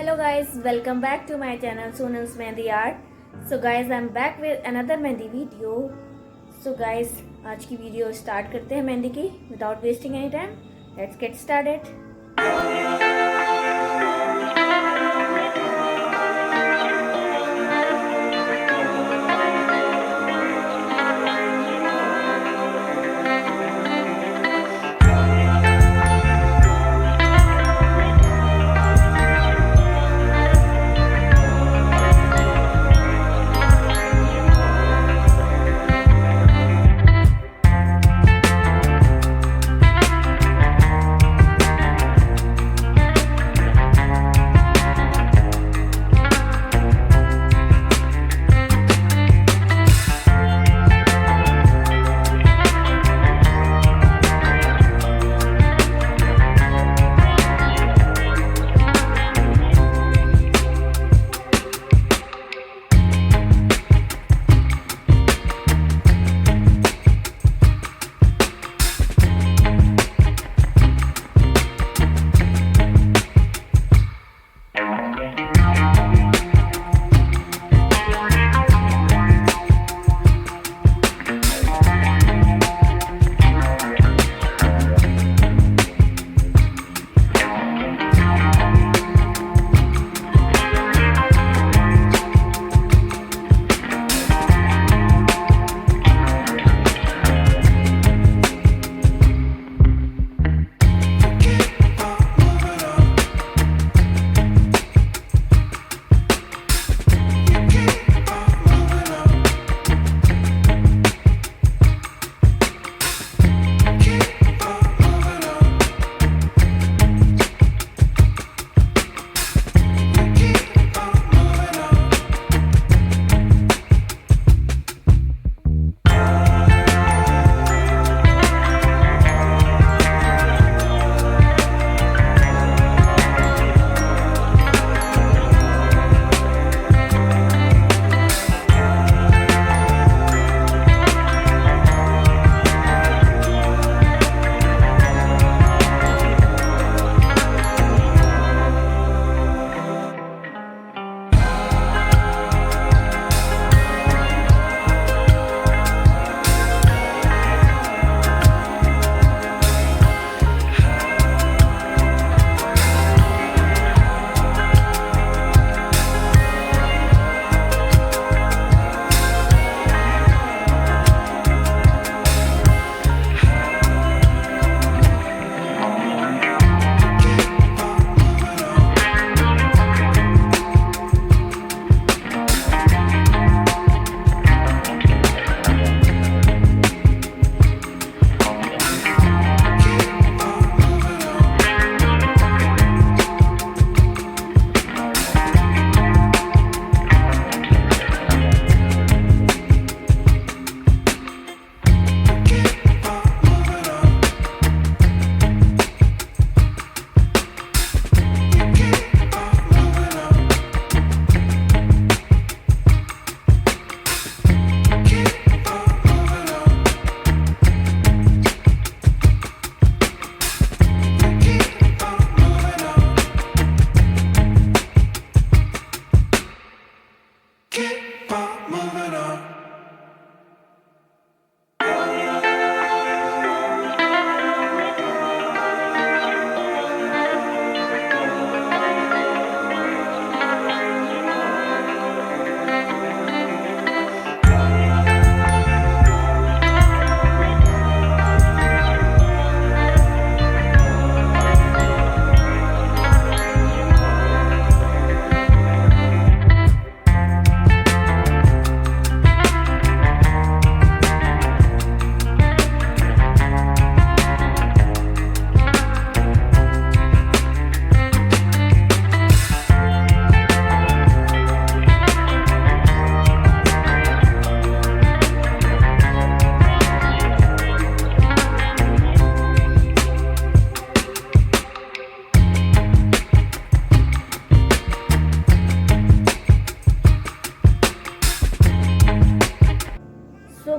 Hello guys, welcome back to my channel Sonal Mehndi Art. So guys, I'm back with another Mehndi video. So guys, आज की video start करते हैं मेहंदी की without wasting any time. Let's get started.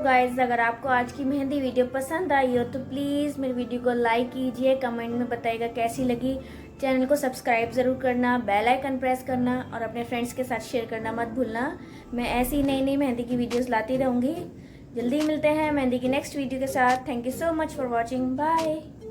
Guys, अगर आपको आज की mehndi video पसंद आई हो तो प्लीज़ मेरी वीडियो को लाइक कीजिए, कमेंट में बताइएगा कैसी लगी। चैनल को सब्सक्राइब ज़रूर करना, बेल आइकन प्रेस करना और अपने फ्रेंड्स के साथ शेयर करना मत भूलना। मैं ऐसी नई नई मेहंदी की वीडियोस लाती रहूँगी। जल्दी मिलते हैं मेहंदी की नेक्स्ट वीडियो के साथ। Thank you so much for watching. Bye.